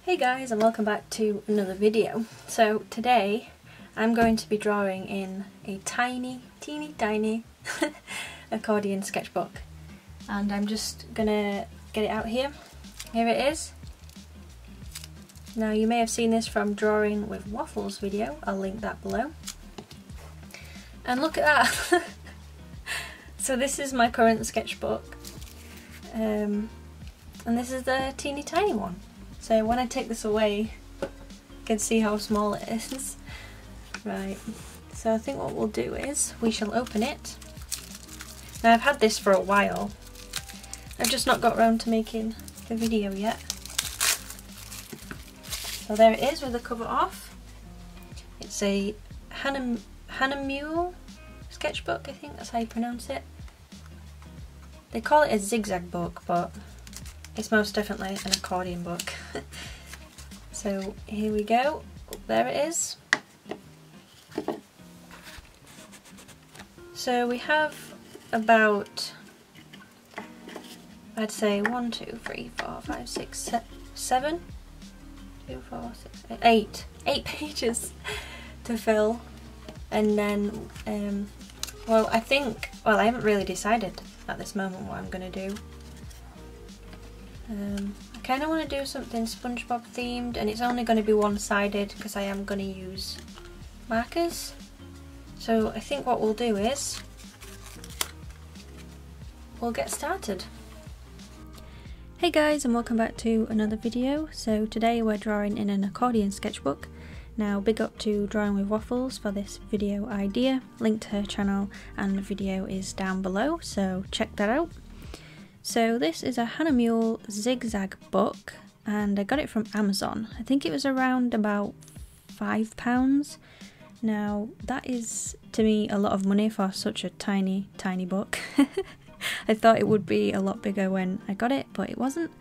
Hey guys, and welcome back to another video. So today I'm going to be drawing in a teeny tiny accordion sketchbook, and I'm just gonna get it out here. Here it is. Now you may have seen this from Drawing with Waffles video, I'll link that below. And look at that! So this is my current sketchbook, and this is the teeny tiny one. So when I take this away, you can see how small it is. Right, so I think what we'll do is we shall open it. Now I've had this for a while. I've just not got around to making the video yet. So there it is with the cover off. It's a Hahnemuhle sketchbook, I think that's how you pronounce it. They call it a zigzag book, but it's most definitely an accordion book. So here we go, there it is. So we have about, I'd say 1, 2, 3, 4, 5, 6, 7, 2, 4, 6, 8 pages to fill. And then, well I haven't really decided at this moment what I'm going to do. I kind of want to do something SpongeBob themed, and it's only going to be one-sided because I am going to use markers. So I think what we'll do is we'll get started. Hey guys, and welcome back to another video. So today we're drawing in an accordion sketchbook. Now big up to Drawing with Waffles for this video idea. Link to her channel and the video is down below, so check that out. So this is a Hahnemuhle zigzag book, and I got it from Amazon. I think it was around about £5. Now that is to me a lot of money for such a tiny book. I thought it would be a lot bigger when I got it, but it wasn't.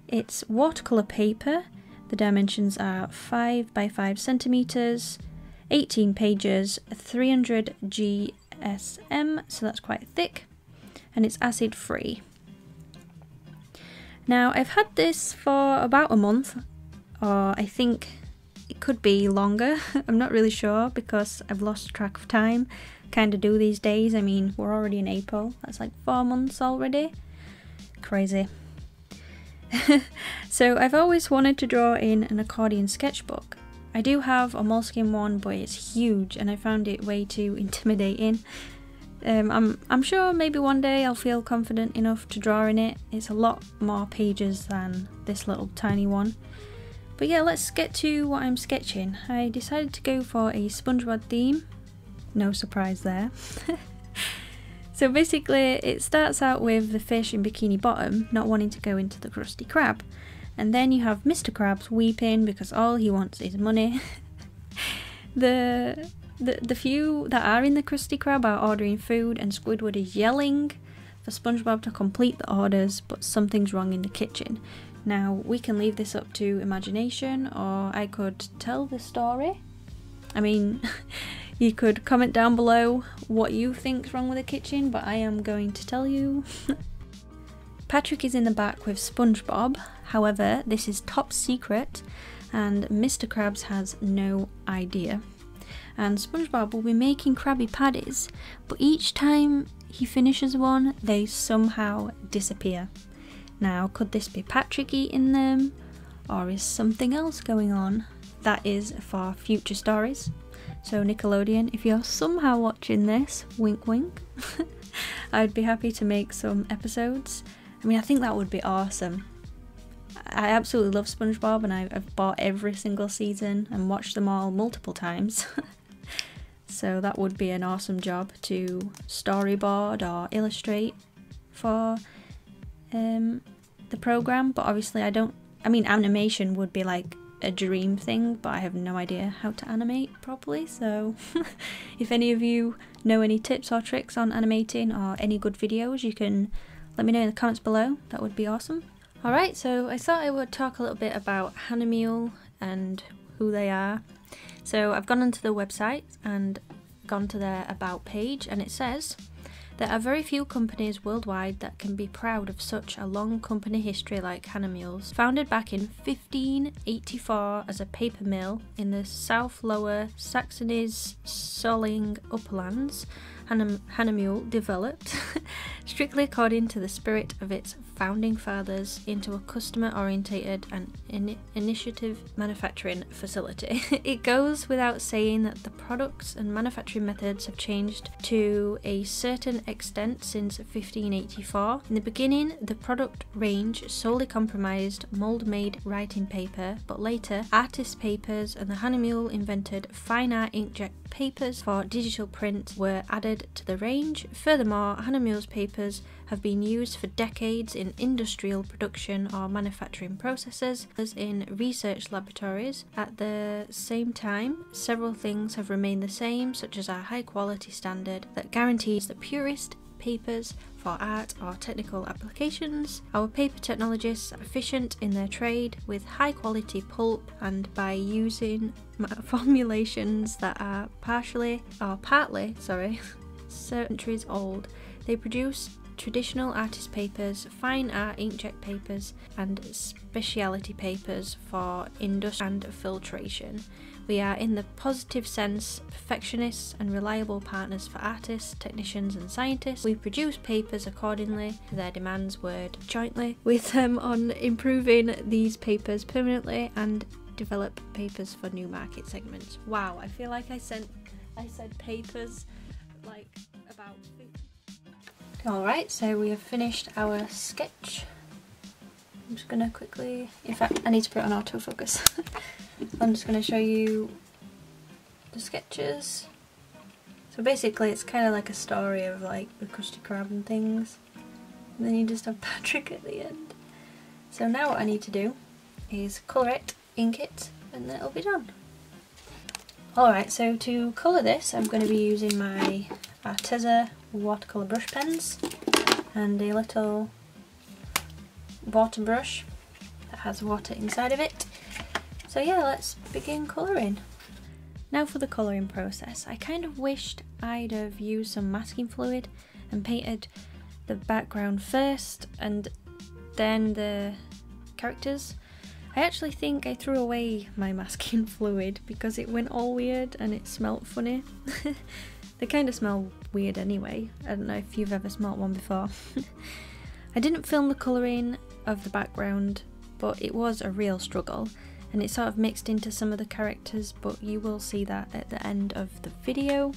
It's watercolor paper. The dimensions are 5 by 5 centimeters, 18 pages, 300 GSM, so that's quite thick, and it's acid free. Now I've had this for about a month, or I think it could be longer. I'm not really sure because I've lost track of time. Kind of do these days. I mean, we're already in April. That's like 4 months already. Crazy. So I've always wanted to draw in an accordion sketchbook. I do have a Moleskine one, but it's huge and I found it way too intimidating. I'm sure maybe one day I'll feel confident enough to draw in it. It's a lot more pages than this little tiny one. But yeah, let's get to what I'm sketching. I decided to go for a SpongeBob theme. No surprise there. So basically it starts out with the fish in Bikini Bottom not wanting to go into the Krusty Krab. And then you have Mr. Krabs weeping because all he wants is money. The few that are in the Krusty Krab are ordering food, and Squidward is yelling for SpongeBob to complete the orders, but something's wrong in the kitchen. Now we can leave this up to imagination, or I could tell the story. I mean, you could comment down below what you think's wrong with the kitchen, but I am going to tell you. Patrick is in the back with SpongeBob, however this is top secret and Mr. Krabs has no idea. And SpongeBob will be making Krabby Patties, but each time he finishes one, they somehow disappear. Now, could this be Patrick eating them, or is something else going on? That is for future stories. So Nickelodeon, if you're somehow watching this, wink wink, I'd be happy to make some episodes. I mean, I think that would be awesome. I absolutely love SpongeBob, and I've bought every single season and watched them all multiple times. So that would be an awesome job to storyboard or illustrate for the program. But obviously animation would be like a dream thing, but I have no idea how to animate properly. So if any of you know any tips or tricks on animating or any good videos, you can let me know in the comments below. That would be awesome. Alright, so I thought I would talk a little bit about Hahnemuhle and who they are. So I've gone onto the website and gone to their about page, and it says There are very few companies worldwide that can be proud of such a long company history like Hahnemuhl's. Founded back in 1584 as a paper mill in the South Lower Saxony's Solling uplands, Hahnemuhl developed, strictly according to the spirit of its founding fathers, into a customer-orientated and initiative manufacturing facility. It goes without saying that the products and manufacturing methods have changed to a certain extent since 1584. In the beginning, the product range solely comprised mold-made writing paper, but later, artist papers and the Hahnemuhl invented fine art inkjet papers for digital print were added to the range. Furthermore, Hahnemuhl's papers have been used for decades in industrial production or manufacturing processes, as in research laboratories. At the same time, several things have remained the same, such as our high quality standard that guarantees the purest papers for art or technical applications. Our paper technologists are efficient in their trade with high quality pulp, and by using formulations that are partly centuries old, they produce traditional artist papers, fine art inkjet papers, and specialty papers for industry and filtration. We are, in the positive sense, perfectionists and reliable partners for artists, technicians and scientists. We produce papers accordingly to their demands, work jointly with them on improving these papers permanently and develop papers for new market segments. Wow, I feel like I said papers like about 50. Alright, so we have finished our sketch. I'm just going to quickly, in fact I need to put it on autofocus. I'm just going to show you the sketches. So basically it's kind of like a story of like the Krusty Krab and things. And then you just have Patrick at the end. So now what I need to do is colour it, ink it, and then it'll be done. Alright, so to colour this I'm going to be using my Arteza watercolour brush pens and a little water brush that has water inside of it. So yeah, let's begin colouring. Now for the colouring process. I kind of wished I'd have used some masking fluid and painted the background first and then the characters. I actually think I threw away my masking fluid because it went all weird and it smelt funny. They kind of smell weird anyway. I don't know if you've ever smelt one before. I didn't film the colouring of the background, but it was a real struggle and it sort of mixed into some of the characters, but you will see that at the end of the video.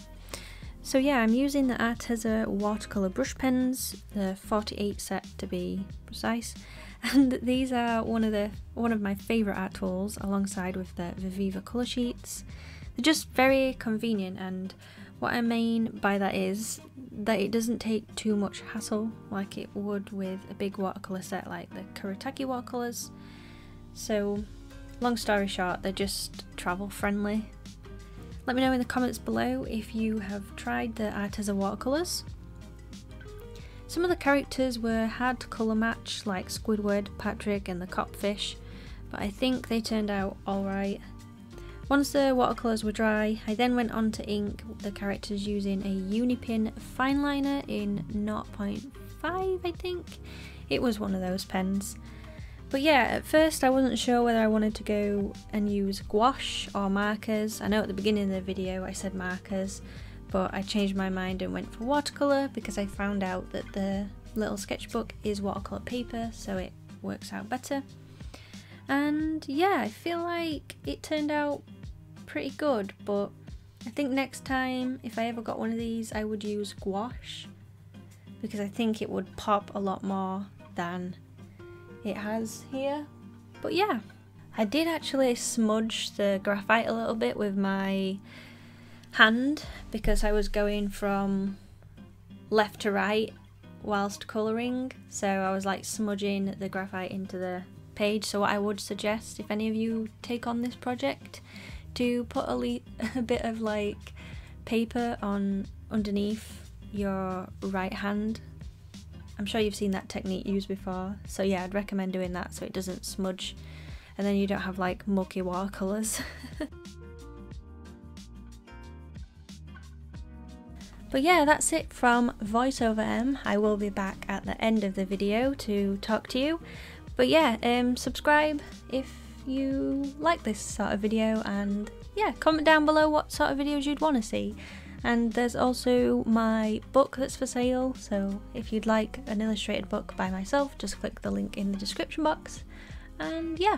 So yeah, I'm using the Arteza watercolour brush pens, the 48 set to be precise, and these are one of my favourite art tools alongside with the Viviva colour sheets. They're just very convenient, and what I mean by that is that it doesn't take too much hassle like it would with a big watercolour set like the Kuretake watercolours. So long story short, they're just travel friendly. Let me know in the comments below if you have tried the Arteza watercolours. Some of the characters were hard to colour match like Squidward, Patrick and the copfish, but I think they turned out alright. Once the watercolours were dry, I then went on to ink the characters using a Unipin fineliner in 0.5, I think. It was one of those pens. But yeah, at first I wasn't sure whether I wanted to go and use gouache or markers. I know at the beginning of the video I said markers, but I changed my mind and went for watercolour because I found out that the little sketchbook is watercolour paper, so it works out better. And yeah, I feel like it turned out pretty good, but I think next time if I ever got one of these I would use gouache because I think it would pop a lot more than it has here. But yeah, I did actually smudge the graphite a little bit with my hand because I was going from left to right whilst colouring, so I was like smudging the graphite into the page. So what I would suggest, if any of you take on this project, to put a bit of like paper on underneath your right hand. I'm sure you've seen that technique used before, so yeah, I'd recommend doing that so it doesn't smudge and then you don't have like mucky watercolours. But yeah, that's it from VoiceOver M. I will be back at the end of the video to talk to you. But yeah, subscribe if you like this sort of video, and yeah, comment down below what sort of videos you'd want to see. And there's also my book that's for sale, so if you'd like an illustrated book by myself, just click the link in the description box. And yeah.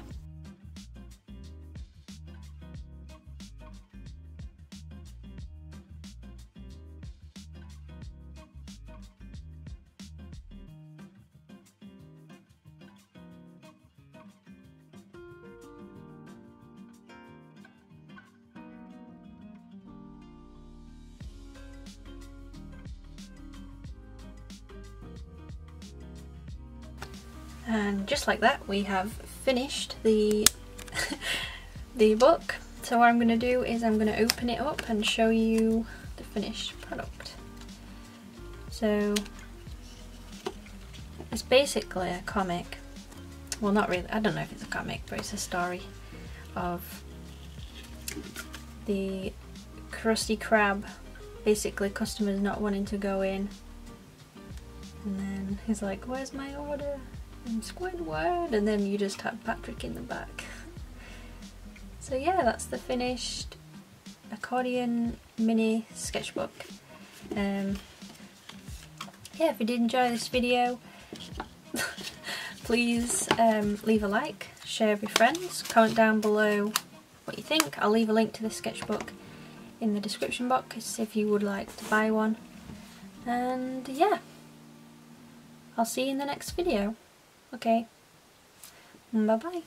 And just like that, we have finished the the book. So what I'm going to do is I'm going to open it up and show you the finished product. So it's basically a comic. Well, not really, I don't know if it's a comic, but it's a story of the Krusty Krab, basically customers not wanting to go in, and then he's like, where's my order? And Squidward, and then you just have Patrick in the back. So yeah, that's the finished accordion mini sketchbook. Yeah, if you did enjoy this video, please leave a like, share with your friends, comment down below what you think. I'll leave a link to this sketchbook in the description box if you would like to buy one. And yeah, I'll see you in the next video. Okay, bye bye.